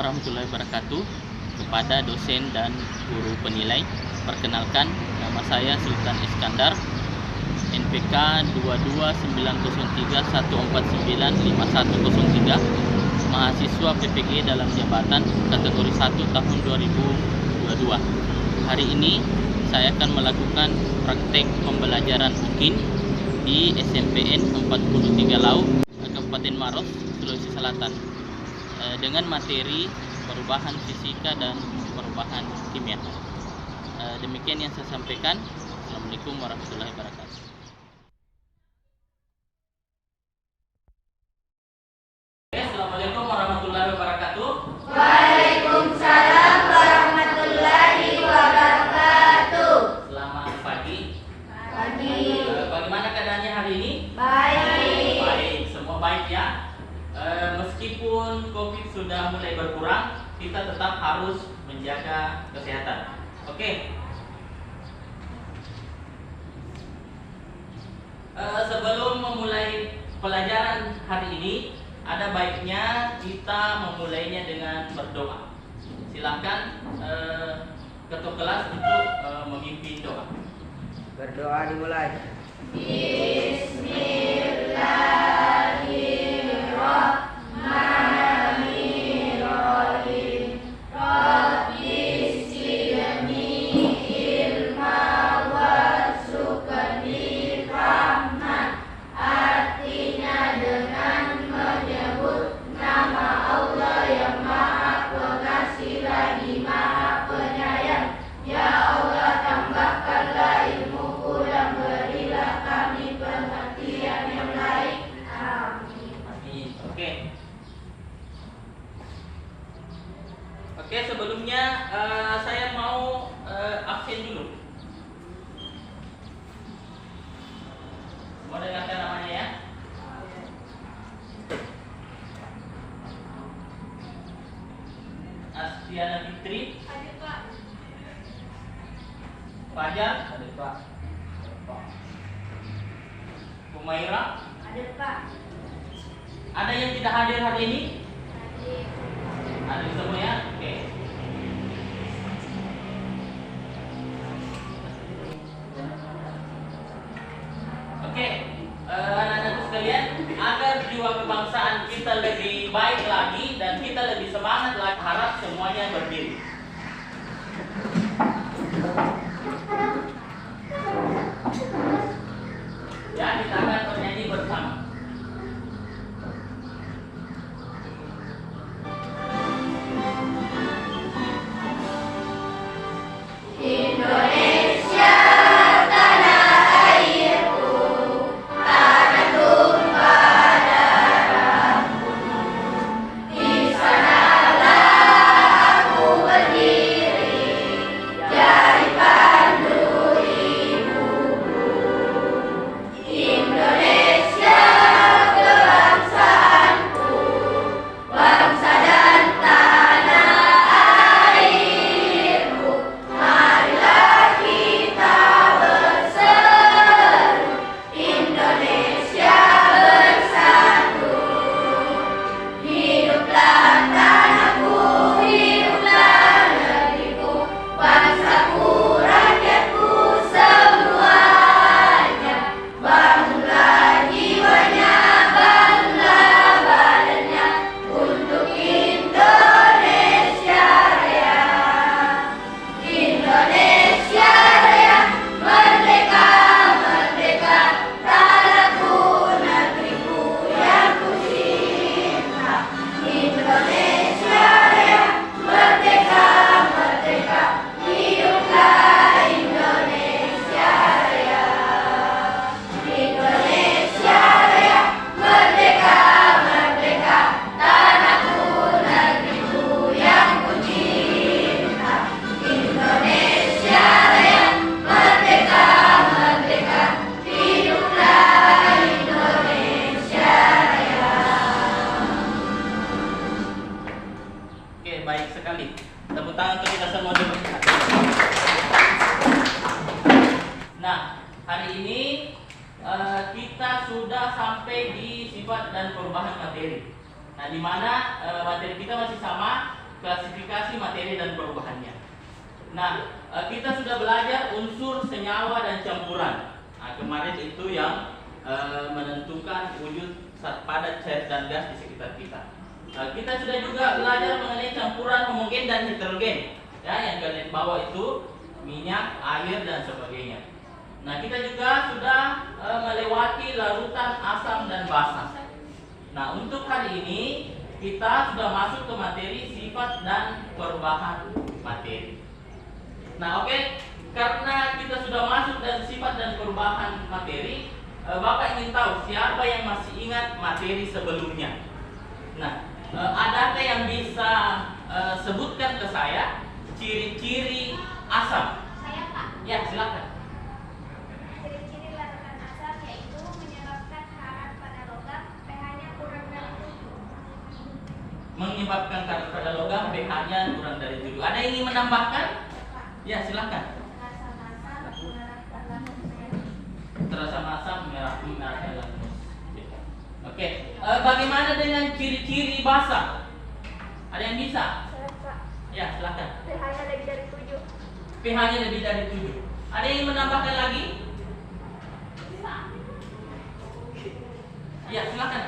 warahmatullahi wabarakatuh. Kepada dosen dan guru penilai, perkenalkan, nama saya Sultan Iskandar, NPK 2290314951003, mahasiswa PPG dalam jabatan kategori 1 tahun 2022. Hari ini saya akan melakukan praktek pembelajaran UKIN di SMPN 43 Lau, Kabupaten Maros, Sulawesi Selatan, dengan materi perubahan fisika dan perubahan kimia. Demikian yang saya sampaikan. Assalamualaikum warahmatullahi wabarakatuh. Assalamualaikum warahmatullahi wabarakatuh. Waalaikumsalam warahmatullahi wabarakatuh. Selamat pagi. Pagi. Bagaimana keadaannya hari ini? Baik. Baik, semua baik ya. Meskipun COVID sudah mulai berkurang, kita tetap harus menjaga kesehatan. Oke. Sebelum memulai pelajaran hari ini, ada baiknya kita memulainya dengan berdoa. Silahkan ketua kelas untuk memimpin doa. Berdoa dimulai. Bismillahirrahmanirrahim. Rabbi zidni ilma warzuqni rahmah. Artinya dengan menyebut nama Allah yang Maha Pengasih lagi Maha Penyayang. Ya Allah, tambahkanlah ilmuku dan berilah kami pengertian yang baik. Amin. Amin. Oke, sebelumnya saya mau absen dulu. Semua dengarkan namanya ya. Astiana Fitri. Hadir Pak. Fajar. Hadir Pak. Humaira. Hadir Pak. Ada yang tidak hadir hari ini? Hadir. Hadir semua ya? Oke. Oke, anak-anakku sekalian, agar jiwa kebangsaan kita lebih baik lagi dan kita lebih semangat lagi, harap semuanya berdiri. Ya, kita akan bernyanyi bersama. Indonesia tanah airku, tanah tumpah darahku. Di sanalah aku berdiri, jadi pandu ibuku. Indonesia kebangsaanku, bangsa dan tanah airku. Marilah kita berseru, Indonesia bersatu. Hiduplah tanahku, hiduplah negeriku, bangsaku, rakyatku semuanya. Bangunlah jiwanya, bangunlah badannya untuk Indonesia Raya. Indonesia Raya, merdeka, merdeka, tanahku, negeriku yang ku cinta. Indonesia Raya, merdeka, merdeka, hiduplah Indonesia Raya. Indonesia Raya, merdeka, merdeka, tanahku, negeriku yang ku cinta. Indonesia Raya, merdeka, merdeka, hiduplah Indonesia Raya. Oke, baik sekali. Tepuk tangan untuk kita semua dulu. Nah, hari ini kita sudah sampai di sifat dan perubahan materi. Nah, di mana materi kita masih sama, klasifikasi materi dan perubahannya. Nah, kita sudah belajar unsur, senyawa, dan campuran. Nah, kemarin itu yang menentukan wujud zat padat, cair, dan gas di sekitar kita. Kita sudah juga belajar mengenai campuran homogen dan heterogen. Ya, yang kalian bawa itu minyak, air, dan sebagainya. Nah, kita juga sudah melewati larutan asam dan basa. Nah, untuk hari ini kita sudah masuk ke materi sifat dan perubahan materi. Nah, oke, karena kita sudah masuk dan sifat dan perubahan materi, Bapak ingin tahu siapa yang masih ingat materi sebelumnya. Nah, adakah yang bisa sebutkan ke saya ciri-ciri asam? Saya, Pak. Ya, silakan. Ciri-ciri larutan asam yaitu menyebabkan karat pada logam pH-nya kurang dari 7. Menyebabkan karat pada logam pH-nya kurang dari 7. Ada yang ingin menambahkan? Ya, silakan. Rasa masam mengarahkan langsung merah. Terasa masam mengarahkan langsung. Oke, bagaimana dengan ciri-ciri basa? Ada yang bisa? Saya, Pak. Ya, silakan. pH-nya lebih dari 7. pH-nya lebih dari 7. Ada yang menambahkan lagi? Ya, silakan.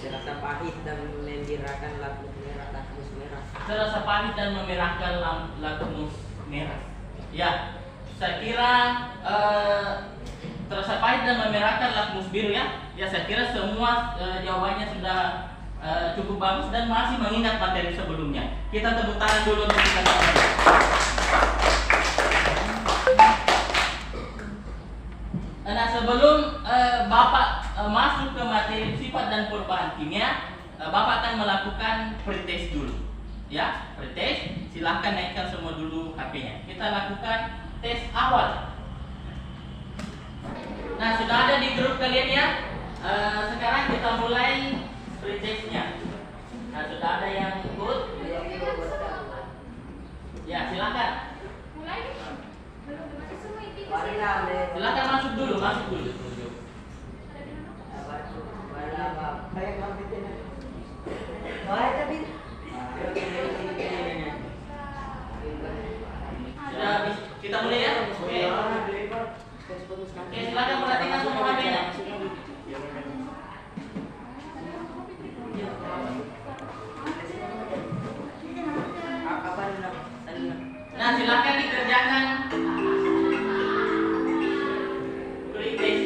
Terasa pahit dan membirakan lakmus merah, lakmus merah. Terasa pahit dan memerahkan lakmus merah. Ya, saya kira terasa pahit dan memerahkan lakmus biru ya. Ya, saya kira semua jawabannya sudah cukup bagus dan masih mengingat materi sebelumnya. Kita tepuk tangan dulu untuk kita semua. Nah, sebelum Bapak masuk ke materi sifat dan perubahan kimia, Bapak akan melakukan pretest dulu. Ya, pretest. Silahkan naikkan semua dulu HP-nya. Kita lakukan tes awal. Nah, sudah ada di grup kalian ya. Sekarang kita mulai pretestnya. Nah, sudah ada yang ikut? Ya, silakan. Mulai nih. Belum masih semua itu. Silakan masuk dulu, masuk dulu. Sudah kita mulai ya? Oke. Oke, silakan perhatikan semua HP-nya. Nah, silakan dikerjakan pretest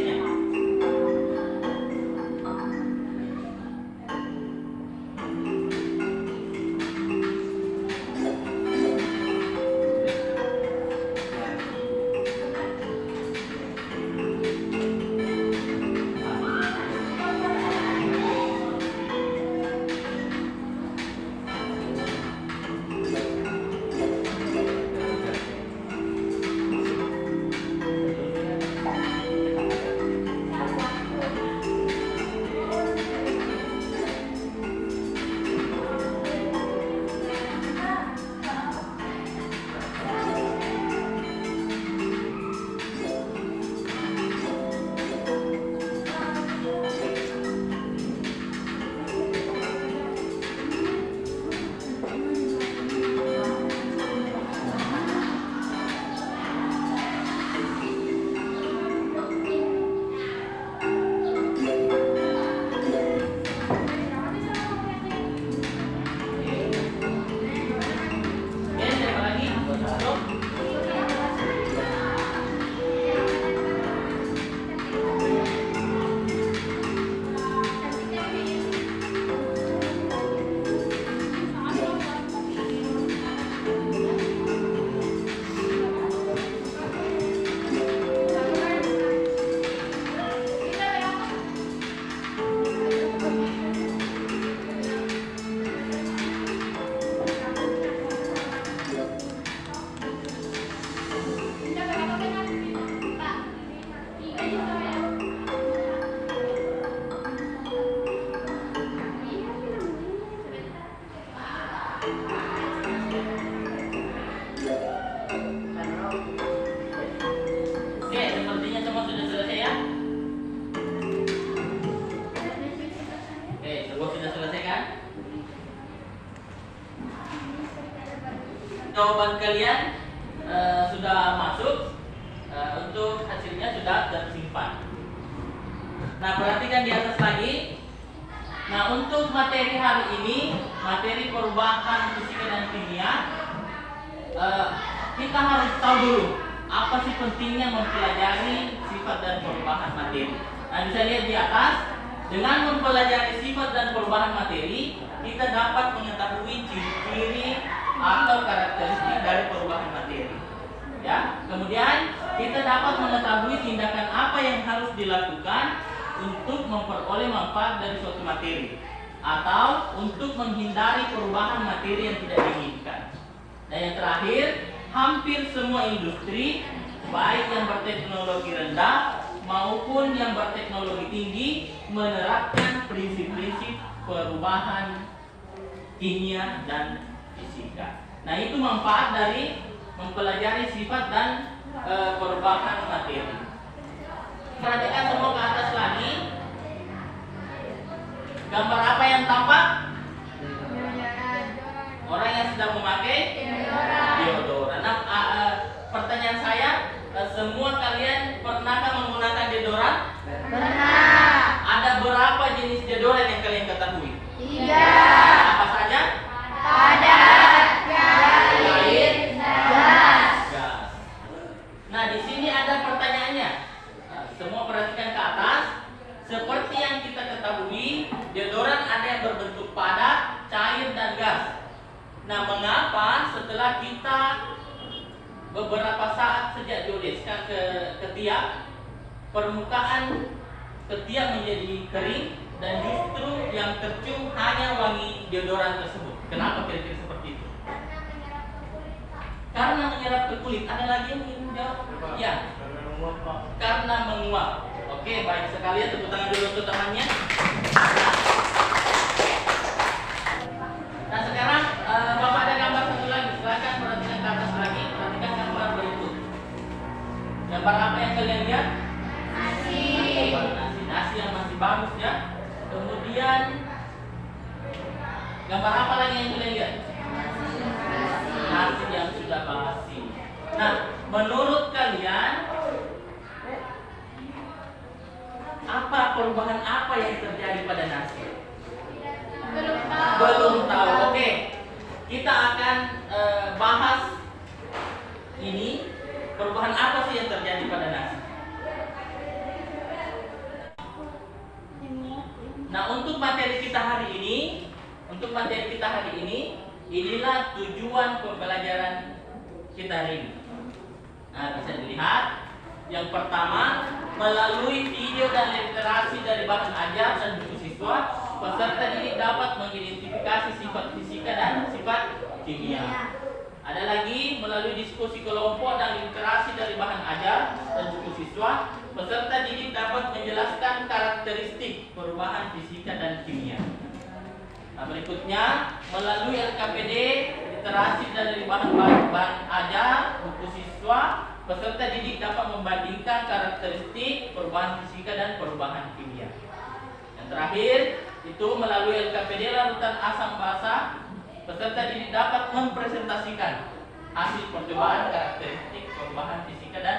jawaban kalian sudah masuk, untuk hasilnya sudah tersimpan. Nah, perhatikan di atas lagi. Nah, untuk materi hari ini, materi perubahan fisika dan kimia, kita harus tahu dulu apa sih pentingnya mempelajari sifat dan perubahan materi. Nah, bisa lihat di atas, dengan mempelajari sifat dan perubahan materi, kita dapat mengetahui ciri-ciri atau karakteristik dari perubahan materi. Ya, kemudian kita dapat mengetahui tindakan apa yang harus dilakukan untuk memperoleh manfaat dari suatu materi atau untuk menghindari perubahan materi yang tidak diinginkan. Dan yang terakhir, hampir semua industri, baik yang berteknologi rendah maupun yang berteknologi tinggi, menerapkan prinsip-prinsip perubahan kimia dan fisika. Nah, itu manfaat dari mempelajari sifat dan perubahan materi. Perhatikan semua ke atas lagi. Gambar apa yang tampak? Orang yang sedang memakai deodoran. Nah, pertanyaan saya, semua kalian pernahkah menggunakan deodoran? Pernah. Ada berapa jenis deodoran yang kalian ketahui? 3. Apa saja? Ada cair, gas. Gas. Nah, di sini ada pertanyaannya. Semua perhatikan ke atas. Seperti yang kita ketahui, deodoran ada yang berbentuk padat, cair, dan gas. Nah, mengapa setelah kita beberapa saat sejak dioleskan ke ketiak, permukaan ketiak menjadi kering dan justru yang tercium hanya wangi deodoran tersebut? Kenapa kira-kira seperti itu? Karena menyerap ke kulit. Ada lagi yang ingin jawab? Ya. Karena menguap. Oke, baik sekali ya, tepuk tangan dulu untuk temannya. Nah, sekarang Bapak ada gambar satu lagi. Silakan perhatikan ke atas lagi. Perhatikan gambar berikut. Gambar apa yang kalian lihat? Nasi. Gambar nasi yang masih bagus ya. Kemudian gambar apa lagi yang kalian lihat? Nasi yang sudah basi. Nah, menurut kalian apa perubahan apa yang terjadi pada nasi? Belum tahu. Oke. Kita akan bahas ini, perubahan apa sih yang terjadi pada nasi. Nah, untuk materi kita hari ini, inilah tujuan pembelajaran kita hari ini. Nah, bisa dilihat. Yang pertama, melalui video dan literasi dari bahan ajar dan buku siswa, peserta didik dapat mengidentifikasi sifat fisika dan sifat kimia. Ada lagi, melalui diskusi kelompok dan literasi dari bahan ajar dan buku siswa, peserta didik dapat menjelaskan karakteristik perubahan fisika dan kimia. Nah, berikutnya, melalui LKPD, literasi dari bahan ajar, buku siswa, peserta didik dapat membandingkan karakteristik perubahan fisika dan perubahan kimia. Yang terakhir, itu melalui LKPD larutan asam basa, peserta didik dapat mempresentasikan hasil percobaan karakteristik perubahan fisika dan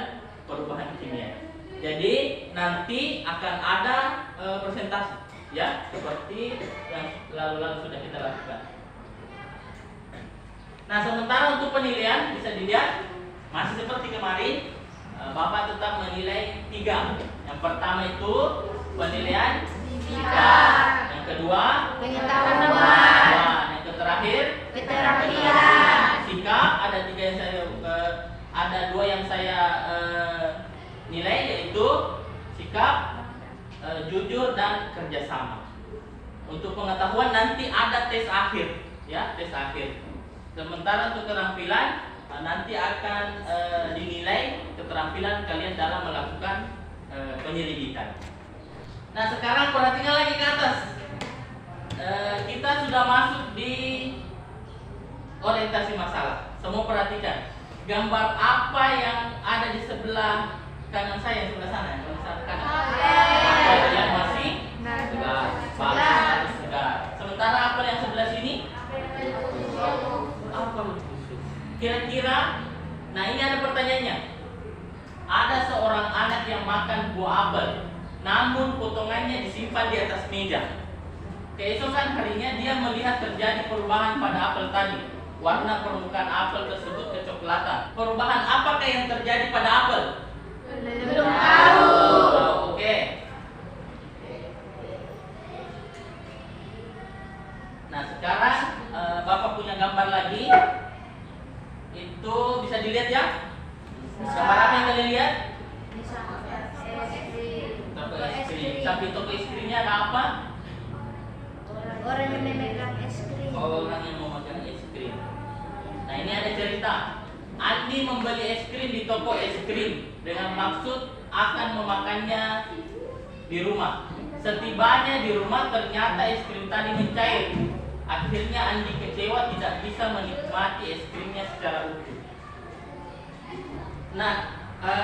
perubahan kimia. Jadi nanti akan ada presentasi, ya, seperti yang lalu-lalu sudah kita lakukan. Nah, sementara untuk penilaian bisa dilihat masih seperti kemarin, Bapak tetap menilai 3. Yang pertama itu penilaian fisika, yang kedua pengetahuan, yang terakhir keterampilan. Sikap ada 3 yang saya ada 2 yang saya nilai, yaitu sikap, jujur, dan kerjasama. Untuk pengetahuan nanti ada tes akhir, ya, tes akhir. Sementara untuk keterampilan nanti akan dinilai keterampilan kalian dalam melakukan penyelidikan. Nah, sekarang perhatikan lagi ke atas. Kita sudah masuk di orientasi masalah. Semua perhatikan. Gambar apa yang ada di sebelah kanan saya, sebelah sana, sebelah kanan. Apel yang masih segar, bagus, segar. Sementara apel yang sebelah sini, apa busuk? Kira-kira potongannya disimpan di atas meja. Keesokan harinya dia melihat terjadi perubahan pada apel tadi. Warna permukaan apel tersebut kecoklatan. Perubahan apakah yang terjadi pada apel? Belum tahu. Oke. Nah sekarang Bapak punya gambar lagi. Itu bisa dilihat ya? Gambar apa yang kalian lihat? Toko es krim. Samping toko es krimnya ada apa? Orang yang memegang es krim. Orang yang memegang es krim. Nah ini ada cerita. Andi membeli es krim di toko es krim dengan maksud akan memakannya di rumah. Setibanya di rumah ternyata es krim tadi mencair. Akhirnya Andi kecewa tidak bisa menikmati es krimnya secara utuh. Nah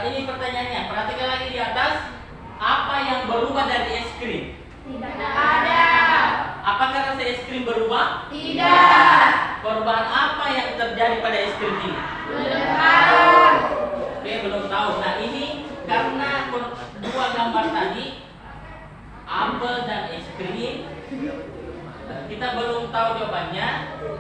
ini pertanyaannya. Perhatikan lagi di atas. Apa yang berubah dari es krim? Tidak ada. Apakah rasa es krim berubah? Tidak. Perubahan apa yang terjadi pada es krim ini? Belum tahu. Oke, belum tahu. Nah ini karena dua gambar tadi, apel dan es krim, kita belum tahu jawabannya.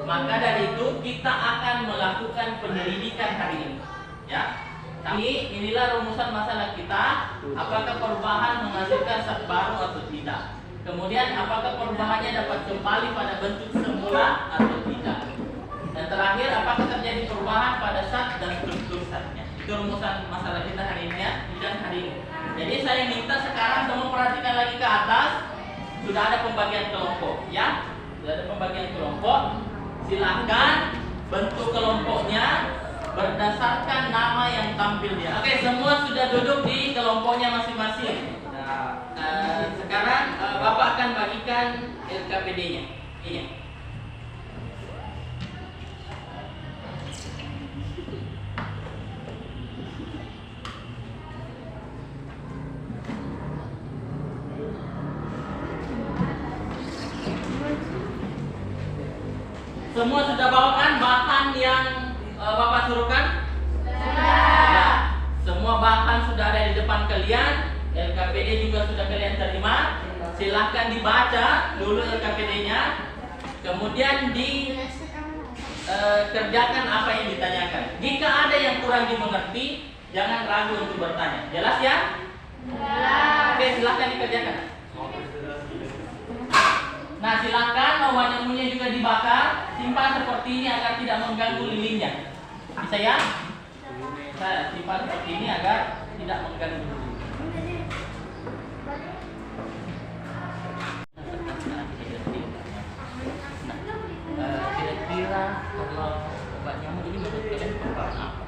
Maka dari itu kita akan melakukan penyelidikan hari ini. Ya. Tapi inilah rumusan masalah kita. Apakah perubahan menghasilkan zat baru atau tidak? Kemudian apakah perubahannya dapat kembali pada bentuk semula atau tidak? Dan terakhir, apakah terjadi perubahan pada zat dan struktur zatnya? Itu rumusan masalah kita hari ini ya, dan hari ini. Jadi saya minta sekarang semua perhatikan lagi ke atas. Sudah ada pembagian kelompok ya. Sudah ada pembagian kelompok. Silahkan bentuk kelompoknya berdasarkan nama yang tampil dia. Oke, semua sudah duduk di kelompoknya masing-masing. Sekarang Bapak akan bagikan LKPD-nya. Ini. Semua sudah bawakan bahan yang Bapak suruhkan? Sudah. Semua bahan sudah ada di depan kalian. LKPD juga sudah kalian terima. Silahkan dibaca dulu LKPD-nya. Kemudian dikerjakan apa yang ditanyakan. Jika ada yang kurang dimengerti, jangan ragu untuk bertanya. Jelas ya? Jelas. Oke, silahkan dikerjakan. Nah, silahkan bawah nyamunya juga dibakar. Simpan seperti ini agar tidak mengganggu lilinnya. Bisa ya? Saya simpan seperti ini agar tidak mengganggu lilin. Kira-kira kalau obat nyamuk ini menurut kalian perubahan apa?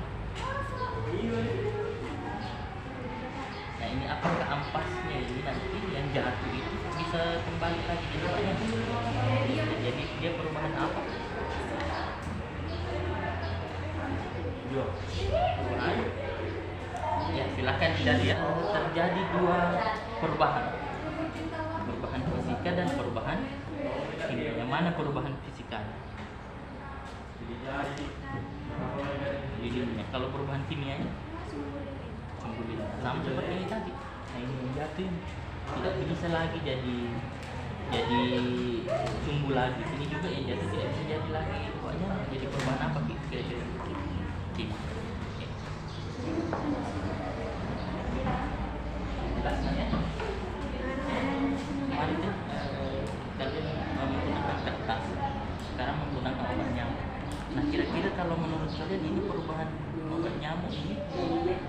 Nah ini apakah ampasnya ini nanti yang jatuh itu bisa kembali lagi jadi obat nyamuk? Jadi dia perubahan apa? Ya silahkan dilihat. Terjadi dua perubahan fisika dan perubahan kimia. Yang mana perubahan fisikanya? Lilinnya. Kalau perubahan kimianya sama seperti ini tadi. Nah ini yang jatuh tidak bisa lagi jadi sumbu lagi. Ini juga yang jatuh tidak bisa jadi lagi. Pokoknya jadi perubahan apa kira-kira? Kimia. Jelasnya ya. Mari deh kalian menggunakan kertas. Sekarang menggunakan obat nyamuk. Nah kira-kira kalau menurut kalian ini perubahan obat nyamuk ini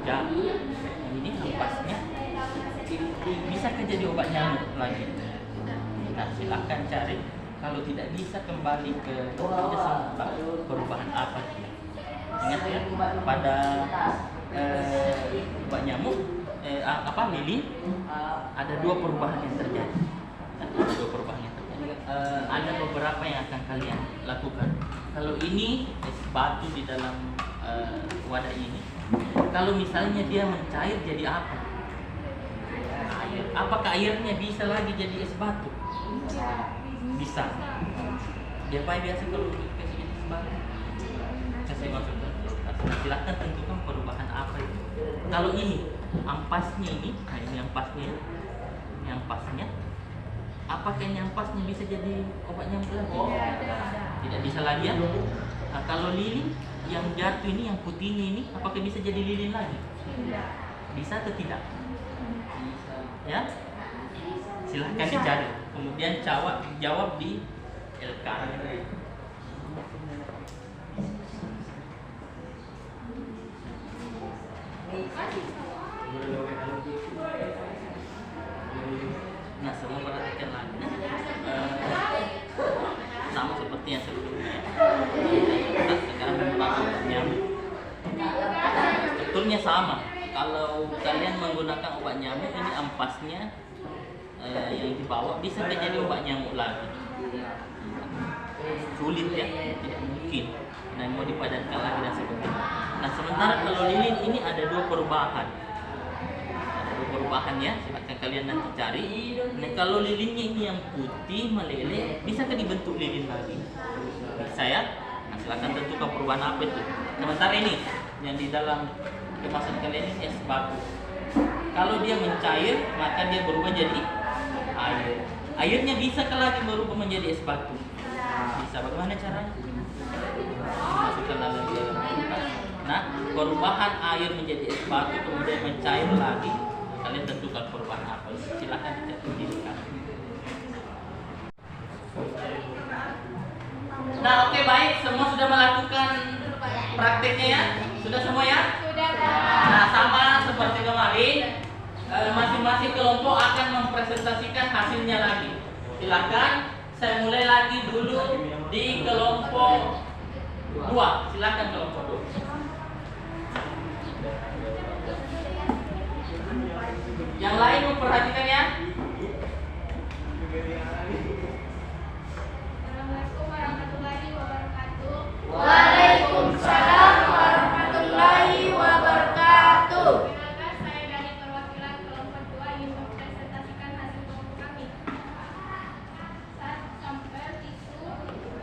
jatuh, ini ampasnya bisakah jadi obat nyamuk lagi? Nah silahkan cari. Kalau tidak bisa kembali ke perubahan apa dia? Ingat ya, pada obat nyamuk lilin ada dua perubahan yang terjadi. Ada beberapa yang akan kalian lakukan. Kalau ini es batu di dalam wadah ini, kalau misalnya dia mencair jadi apa? Air. Apakah airnya bisa lagi jadi es batu? Bisa. Dia biasa kalau kasih es batu, kasih masukkan. Nah, silahkan tentukan perubahan apa itu. Kalau ini ampasnya ini, nah ini ampasnya nyampasnya. Apakah nyampasnya bisa jadi obat nyamuk lagi? Tidak bisa lagi ya. Nah, kalau lilin yang jatuh ini, yang putih ini, apakah bisa jadi lilin lagi? Bisa atau tidak? Ya, silahkan dicari. Kemudian jawab di LK. Nah, semua perhatikan lagi. Sama seperti yang sebelumnya. Kita sekarang menggunakan obat nyamuk. Strukturnya sama. Kalau kalian menggunakan obat nyamuk, ini ampasnya yang dibawa bisa jadi obat nyamuk lagi. Sulit ya, tidak mungkin. Nah, mau dipadatkan lagi dan sebagainya. Nah, sementara kalau lilin ini ada dua perubahan. Ada dua perubahan ya, silakan kalian nanti cari. Nah, kalau lilinnya ini yang putih meleleh, bisakah dibentuk lilin lagi? Bisa ya? Nah, silakan tentukan perubahan apa itu. Sementara ini yang di dalam kemasan kalian ini es batu. Kalau dia mencair, maka dia berubah jadi air. Airnya bisa lagi berubah menjadi es batu. Bisa. Bagaimana caranya? Masukkan dalam kulkas. Nah, perubahan air menjadi es batu kemudian mencair lagi. Kalian tentukan perubahan apa. Silahkan dicatat. Nah, oke, baik. Semua sudah melakukan prakteknya ya? Sudah semua ya? Sudah. Nah, sama seperti kemarin, masing-masing kelompok akan mempresentasikan hasilnya lagi. Silakan, saya mulai lagi dulu di kelompok 2. Silakan kelompok 2. Yang lain memperhatikan ya. Assalamualaikum warahmatullahi wabarakatuh. Waalaikumsalam warahmatullahi wabarakatuh. Perkenalkan, saya dari perwakilan kelompok 2 ingin mempresentasikan hasil kelompok kami. Sampel tisu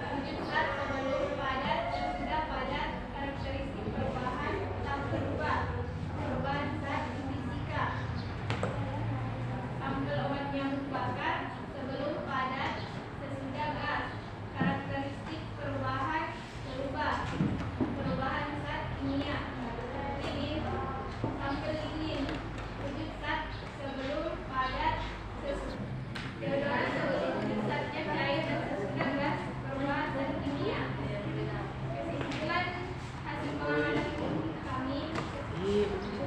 wujud zat sebelum padat dan sudah padat, karakteristik perubahan tak berubah, perubahan zat fisika. Sampel obat nyamuk bakar sebelum padat, sesudah gas, karakteristik perubahan berubah, perubahan zat kimia. Lilin, sampel lilin wujud zat sebelum padat, wujud zatnya cair dan sesudah gas, perubahan zat kimia. Kesimpulan hasil pengamatan kami,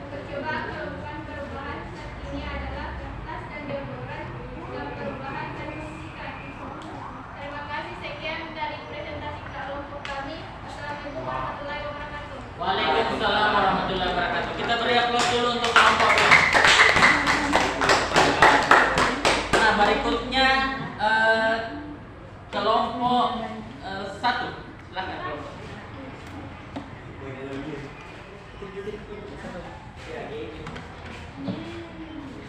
percobaan melakukan perubahan zat kimia adalah kertas dan deodoran dan perubahan zat fisika. Terima kasih, sekian dari presentasi kelompok kami. Assalamualaikum warahmatullahi wabarakatuh. Waalaikumsalam warahmatullahi wabarakatuh. Kita beri aplaus dulu untuk kelompok 2. Nah, berikutnya kelompok 1. Silakan kelompok.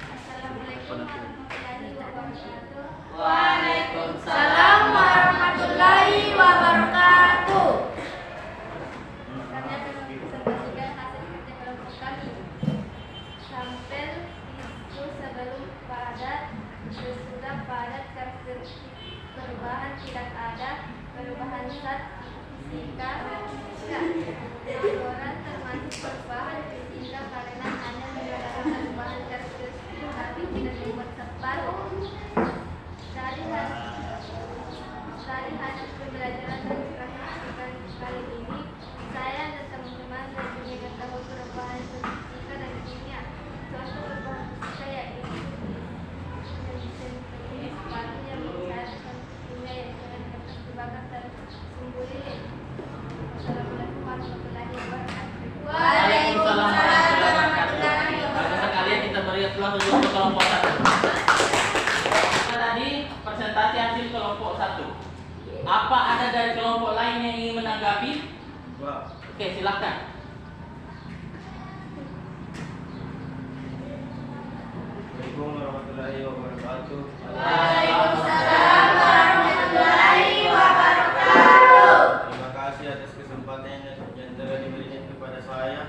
Assalamualaikum warahmatullahi wabarakatuh. Waalaikumsalam warahmatullahi wabarakatuh. Kami akan mempresentasikan hasil kerja kelompok kami. Sampel tisu sebelum padat, sesudah padat, karakteristik perubahan tidak ada, perubahan zat fisika. Deodoran termasuk perubahan fisika karena hanya menggunakan perubahan karakteristik tapi tidak membuat separuh. Dari hasil pembelajaran dan praktik kali ini, saya dan teman-teman lebih mengetahui perubahan fisika dan kimia. Contoh perubahan fisika yaitu jenis sepatu yang mencairkan kimia yang dengan kertas dibakar dan sumbu lilin. Assalamualaikum warahmatullahi wabarakatuh. Waalaikumsalam warahmatullahi wabarakatuh. Bagus sekali, kita beri aplaus dulu untuk kelompok 1. Tadi presentasi hasil kelompok 1. Apa ada dari kelompok lain yang ingin menanggapi? Oke, silakan. Assalamualaikum warahmatullahi wabarakatuh. Waalaikumsalam warahmatullahi wabarakatuh. Terima kasih atas kesempatan yang telah diberikan kepada saya.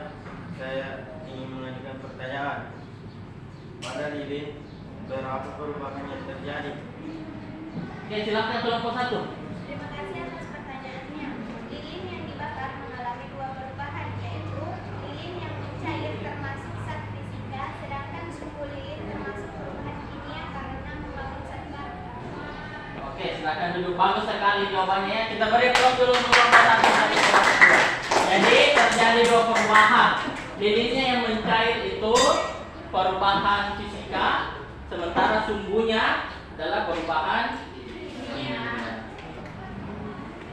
Saya ingin mengajukan pertanyaan. Pada lilin, berapa perubahan perubahan yang terjadi. Oke, silakan kelompok 1. Terima kasih atas pertanyaannya. Lilin yang dibakar mengalami dua perubahan, yaitu lilin yang mencair termasuk zat fisika, sedangkan sumbu lilin termasuk perubahan kimia karena membangun zat baru. Oke, silakan duduk. Bagus sekali jawabannya ya. Kita beri aplaus dulu untuk kelompok 1 dari kelompok 2. Jadi terjadi dua perubahan. Lilinnya yang mencair itu perubahan fisika, sementara sumbunya adalah perubahan kimia.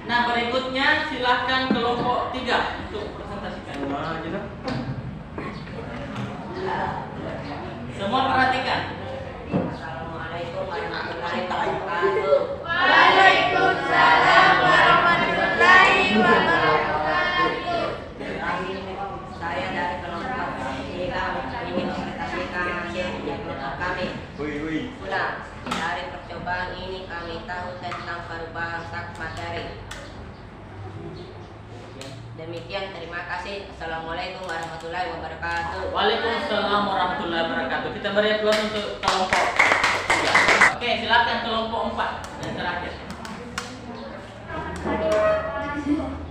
Nah, berikutnya silahkan kelompok 3 untuk presentasikan. Semua aja dah. Semua perhatikan. Assalamualaikum warahmatullahi wabarakatuh. Waalaikumsalam warahmatullahi wabarakatuh. Saya dari kelompok 3 ingin mempresentasikan hasil kelompok kami. Wih. Ulang, dari percobaan ini kami tahu tentang perubahan zat materi. Demikian, terima kasih. Assalamualaikum warahmatullahi wabarakatuh. Waalaikumsalam warahmatullahi wabarakatuh. Kita beri aplaus untuk kelompok 3. Oke, silakan kelompok 4 yang terakhir.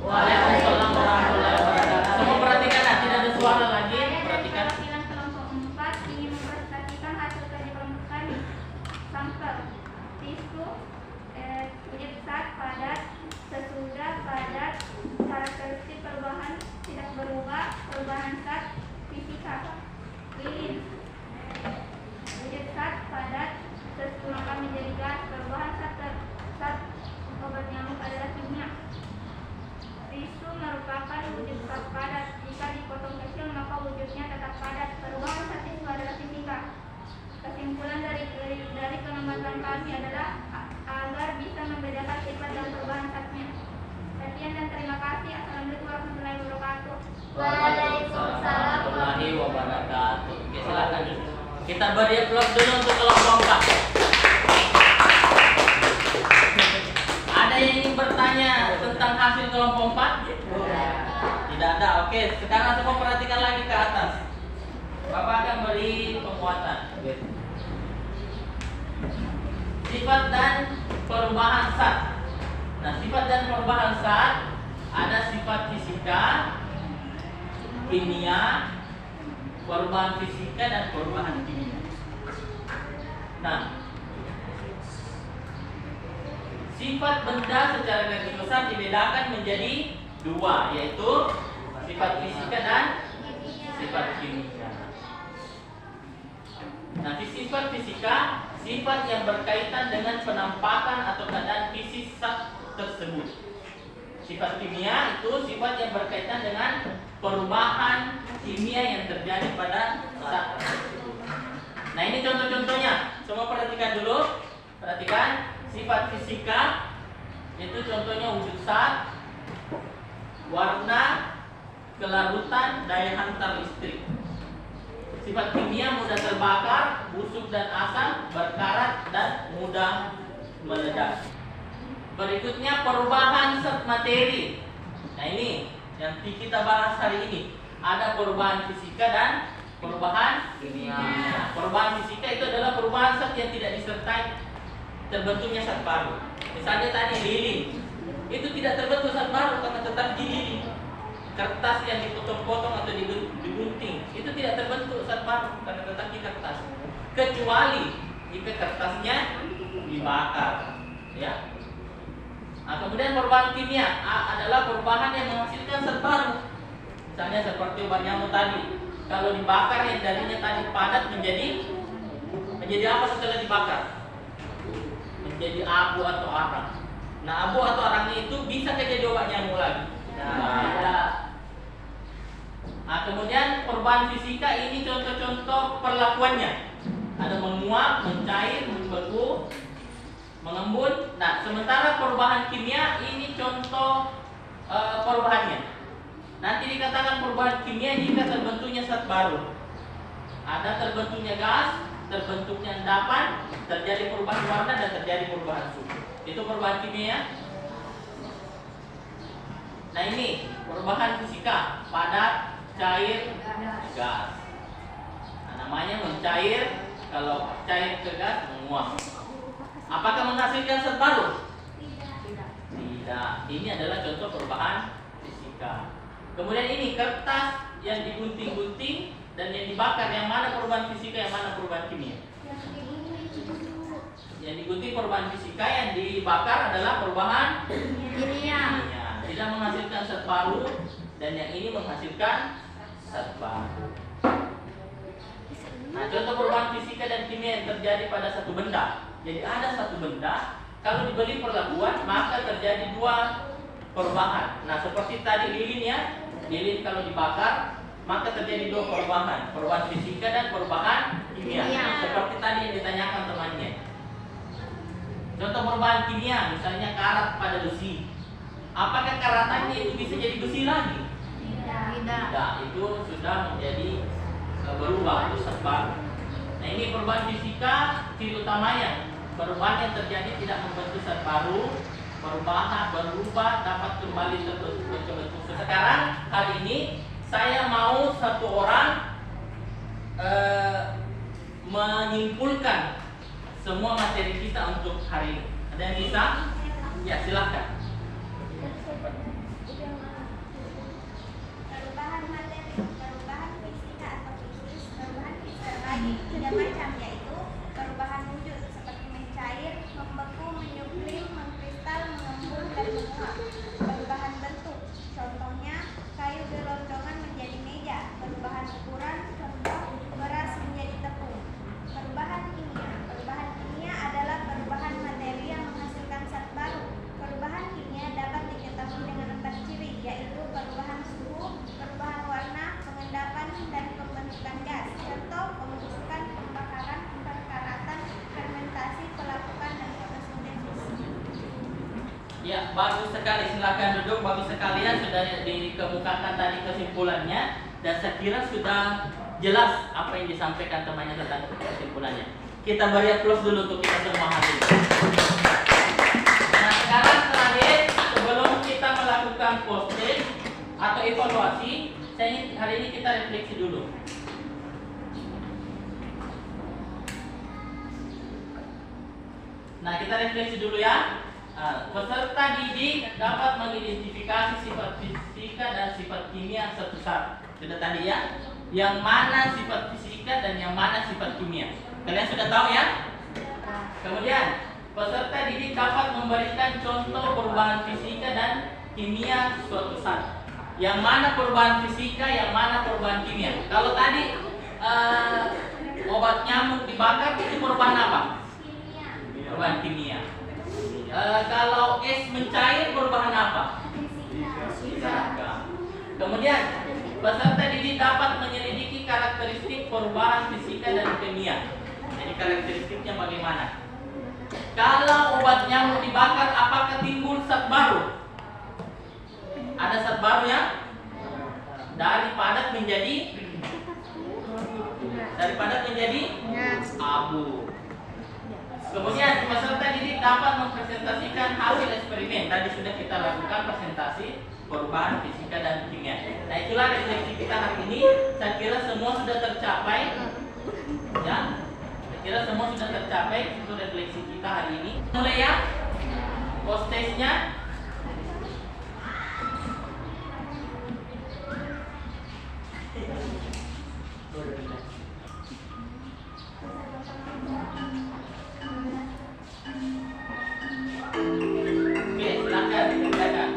Waalaikumsalam warahmatullahi wabarakatuh. Semua perhatikan, nah, tidak ada suara lagi. Saya dari Perhatikan. perwakilan kelompok 4 ingin mempresentasikan hasil kerja kelompok kami. Sampel tisu, kulit zat padat, sesudah padat, karakteristik perubahan tidak berubah, perubahan zat fisika, lilin, kulit zat padat, sesudah menjadi gas, perubahan zat obat nyamuk adalah kimia. Tisu merupakan wujud zat padat. Jika dipotong kecil maka wujudnya tetap padat. Perubahan zat tisu adalah fisika. Kesimpulan dari pengamatan kami adalah agar bisa membedakan sifat dan perubahan zatnya. Sekian dan terima kasih. Assalamualaikum warahmatullahi wabarakatuh. Waalaikumsalam warahmatullahi wabarakatuh. Oke, silakan. Kita beri aplaus dulu untuk kelompok 4. Ada yang ingin bertanya tentang hasil kelompok 4? Tidak ada. Oke, sekarang semua perhatikan lagi ke atas. Bapak akan beri penguatan. Sifat dan perubahan zat. Nah, sifat dan perubahan zat ada sifat fisika, kimia, perubahan fisika dan perubahan kimia. Nah, sifat benda secara garis besar dibedakan menjadi dua, yaitu sifat fisika dan sifat kimia. Nah, sifat fisika, sifat yang berkaitan dengan penampakan atau keadaan fisik zat tersebut. Sifat kimia itu sifat yang berkaitan dengan perubahan kimia yang terjadi pada zat tersebut. Nah, ini contoh-contohnya. Semua perhatikan dulu. Perhatikan. Sifat fisika itu contohnya wujud zat, warna, kelarutan, daya hantar listrik. Sifat kimia mudah terbakar, busuk dan asam, berkarat dan mudah meledak. Berikutnya perubahan zat materi. Nah, ini yang kita bahas hari ini. Ada perubahan fisika dan perubahan kimia. Perubahan fisika itu adalah perubahan zat yang tidak disertai terbentuknya zat baru. Misalnya tadi lilin, itu tidak terbentuk zat baru karena tetap di lilin. Kertas yang dipotong-potong atau digunting, itu tidak terbentuk zat baru karena tetap di kertas. Kecuali jika kertasnya dibakar, ya. Nah, kemudian perubahan kimia adalah perubahan yang menghasilkan zat baru. Misalnya seperti obat nyamuk tadi, kalau dibakar yang tadinya tadi padat menjadi apa setelah dibakar? Menjadi abu atau arang. Nah, abu atau arangnya itu bisa jadi obat nyamuk lagi. Nah, kemudian perubahan fisika ini contoh-contoh perlakuannya. Ada menguap, mencair, membeku, mengembun. Nah, sementara perubahan kimia ini contoh perubahannya. Nanti dikatakan perubahan kimia jika terbentuknya zat baru. Ada terbentuknya gas, terbentuknya endapan, terjadi perubahan warna dan terjadi perubahan suhu. Itu perubahan kimia. Nah, ini perubahan fisika, padat, cair, gas. Nah, namanya mencair, Kalau cair ke gas menguap. Apakah menghasilkan zat baru? Tidak. Ini adalah contoh perubahan fisika. Kemudian ini kertas yang digunting-gunting dan yang dibakar, yang mana perubahan fisika, yang mana perubahan kimia? Yang digunting perubahan fisika, yang dibakar adalah perubahan Kimia. Tidak menghasilkan zat baru, dan yang ini menghasilkan zat baru. Nah, contoh perubahan fisika dan kimia yang terjadi pada satu benda. Jadi ada satu benda, kalau diberi perlakuan maka terjadi dua perubahan. Nah, seperti tadi lilin ya, lilin kalau dibakar maka terjadi dua perubahan fisika dan perubahan kimia. Seperti tadi yang ditanyakan temannya. Contoh perubahan kimia, misalnya karat pada besi. Apakah karatannya itu bisa jadi besi lagi? Tidak, itu sudah menjadi berubah, itu zat baru. Nah, ini perubahan fisika, ciri utamanya perubahan yang terjadi tidak membentuk zat baru, perubahan berubah dapat kembali terbentuk. Sekarang hari ini saya mau satu orang menyimpulkan semua materi kita untuk hari ini. Ada yang bisa? Ya, silahkan. Perubahan materi, perubahan fisika atau fisik, perubahan fisika terbagi tiga macam, yaitu perubahan wujud seperti mencair, membeku, menyublim, mengkristal, mengembun, dan menguap. Perubahan bentuk, contohnya kayu gelondongan menjadi meja. Perubahan ukuran, contoh beras menjadi tepung. Perubahan kimia adalah perubahan materi yang menghasilkan zat baru. Perubahan kimia dapat diketahui dengan 4 ciri, yaitu perubahan suhu, perubahan warna, pengendapan, dan pembentukan gas. Contoh pembusukan, pembakaran, perkaratan, fermentasi, pelapukan, dan fotosintesis. Ya, bagus sekali. Silakan duduk. Bagus sekalian, sudah dikemukakan tadi kesimpulannya, dan saya kira sudah jelas apa yang disampaikan temannya tentang kesimpulannya. Kita beri aplaus dulu untuk kita semua hari ini. Nah, sekarang terakhir sebelum kita melakukan posting atau evaluasi, saya ingin hari ini kita refleksi dulu. Nah, kita refleksi dulu ya. Peserta didik dapat mengidentifikasi sifat fisika dan sifat kimia satu-satu. Sudah tadi ya, yang mana sifat fisika dan yang mana sifat kimia. Kalian sudah tahu ya? Kemudian, peserta didik dapat memberikan contoh perubahan fisika dan kimia suatu zat. Yang mana perubahan fisika, yang mana perubahan kimia. Kalau tadi obat nyamuk dibakar, itu perubahan apa? Perubahan kimia. Kalau es mencair, perubahan apa? Fisika. Kemudian, peserta didik dapat menyelidiki karakteristik perubahan fisika dan kimia. Jadi karakteristiknya bagaimana? Kalau obat nyamuk dibakar, apakah timbul zat baru? Ada zat baru ya? Dari padat menjadi abu. Kemudian peserta didik dapat mempresentasikan hasil eksperimen. Tadi sudah kita lakukan presentasi perubahan fisika dan kimia. Nah, itulah refleksi kita hari ini. Saya kira semua sudah tercapai. Ya, saya kira semua sudah tercapai untuk refleksi kita hari ini. Mulai ya, post testnya. Oke, silakan dikerjakan.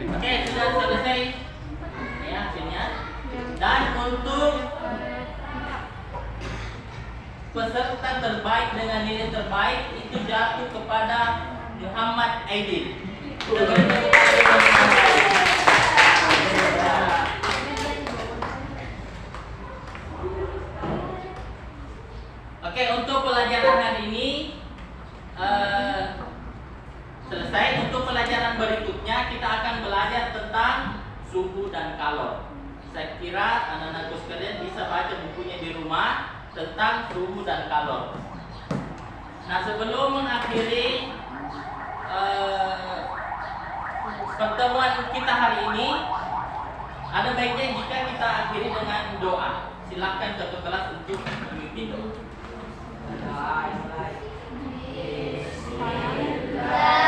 Oke, sudah selesai ya hasilnya. Dan untuk peserta terbaik dengan nilai terbaik itu jatuh kepada Muhammad Aidil. Oke, untuk pelajaran hari ini selesai. Untuk pelajaran berikutnya kita akan belajar tentang suhu dan kalor. Saya kira anak-anakku sekalian bisa baca bukunya di rumah tentang suhu dan kalor. Nah, sebelum mengakhiri pertemuan kita hari ini, ada baiknya jika kita akhiri dengan doa. Silakan satu kelas untuk memimpin doa. Bye. La